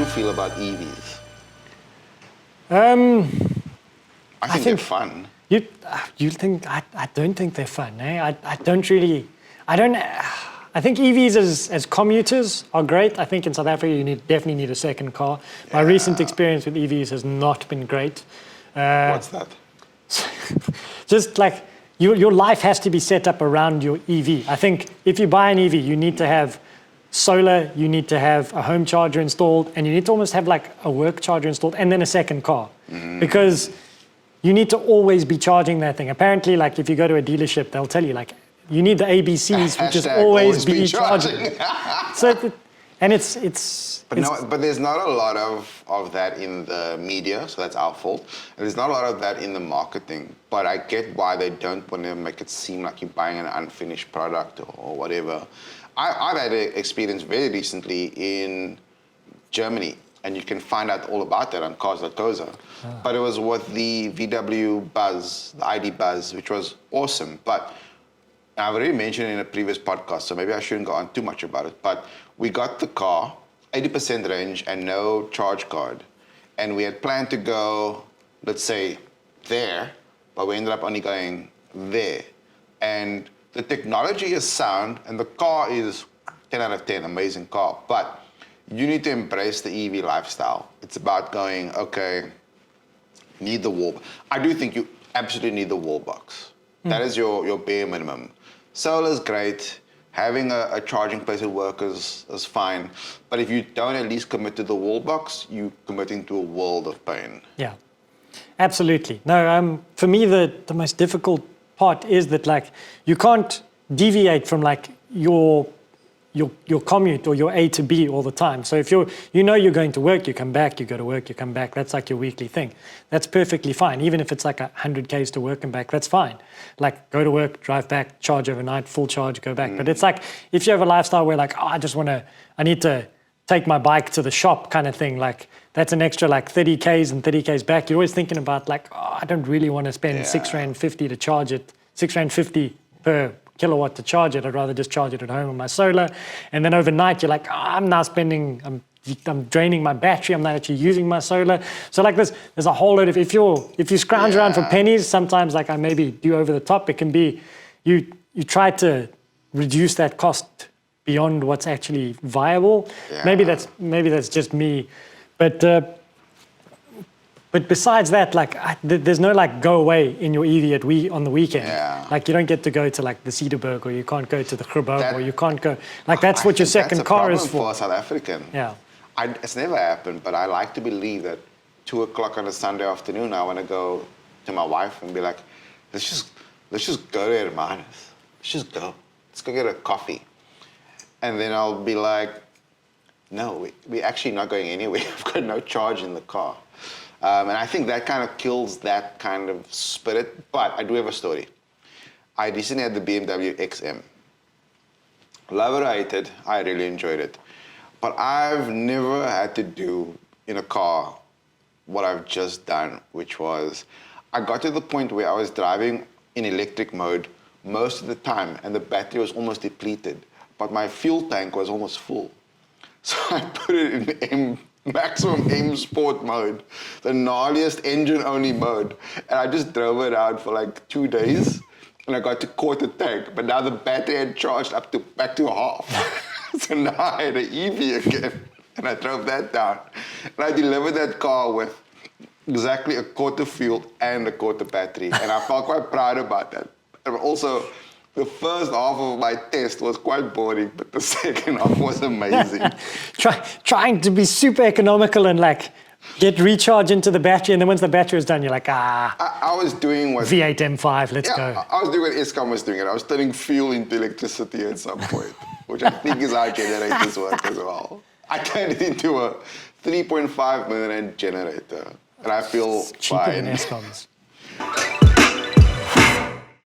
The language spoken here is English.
you feel about EVs? I think they're fun. You think I don't think they're fun, eh? I don't really. I think EVs as commuters are great. I think in South Africa you definitely need a second car. My recent experience with EVs has not been great. What's that? Just like your life has to be set up around your EV. I think if you buy an EV, you need to have solar, you need to have a home charger installed, and you need to almost have like a work charger installed and then a second car. Because you need to always be charging that thing. Apparently, like if you go to a dealership, they'll tell you like, you need the ABCs, which is always be charging. But there's not a lot of that in the media, so that's our fault. And there's not a lot of that in the marketing. But I get why they don't want to make it seem like you're buying an unfinished product or whatever. I've had an experience very recently in Germany, and you can find out all about that on cars.coza. But it was with the VW Buzz, the ID Buzz, which was awesome. But I've already mentioned it in a previous podcast, so maybe I shouldn't go on too much about it. But we got the car, 80% range and no charge card. And we had planned to go, let's say, there, but we ended up only going there. And the technology is sound, and the car is 10 out of 10, amazing car. But you need to embrace the EV lifestyle. It's about going, okay, need the wall. I do think you absolutely need the wall box. That is your bare minimum. Solar is great. Having a charging place at work is fine. But if you don't at least commit to the wall box, you're committing to a world of pain. Yeah, absolutely. No, for me, the most difficult part is that like you can't deviate from like your commute or your A to B all the time. So if you're going to work, you come back, you go to work, you come back. That's like your weekly thing. That's perfectly fine. Even if it's like 100 Ks to work and back, that's fine. Like go to work, drive back, charge overnight, full charge, go back. But it's like if you have a lifestyle where like, I need to take my bike to the shop kind of thing, like that's an extra like 30 Ks and 30 Ks back. You're always thinking about like, I don't really want to spend R6.50 to charge it, R6.50 per kilowatt to charge it. I'd rather just charge it at home on my solar. And then overnight you're like, I'm draining my battery, I'm not actually using my solar. So like there's a whole lot of, if you scrounge around for pennies, sometimes like I maybe do over the top, it can be, you try to reduce that cost beyond what's actually viable. Maybe that's just me. But besides that, like there's no like go away in your EV on the weekend. Like you don't get to go to like the Cedarburg, or you can't go to the Grubhub, or you can't go. Like that's what your second car is for. For a South African. Yeah. It's never happened, but I like to believe that 2 o'clock on a Sunday afternoon, I want to go to my wife and be like, let's just go to Hermanos. Let's just go. Let's go get a coffee. And then I'll be like, no, we're actually not going anywhere. I've got no charge in the car. And I think that kind of kills that kind of spirit. But I do have a story. I recently had the BMW XM. Love it or hate it, I really enjoyed it. But I've never had to do in a car what I've just done, which was I got to the point where I was driving in electric mode most of the time, and the battery was almost depleted. But my fuel tank was almost full. So I put it in maximum M Sport mode, the gnarliest engine-only mode. And I just drove it out for like 2 days, and I got to quarter tank. But now the battery had charged back to half. So now I had an EV again, and I drove that down. And I delivered that car with exactly a quarter fuel and a quarter battery. And I felt quite proud about that. And also, the first half of my test was quite boring, but the second half was amazing. Trying to be super economical and like get recharge into the battery, and then once the battery was done, you're like, I was doing what V8 M5, let's go. I was doing what Eskom was doing, and I was turning fuel into electricity at some point, which I think is how generators work as well. I turned it into a 3.5 million generator, and I feel it's cheaper fine. than Eskom's.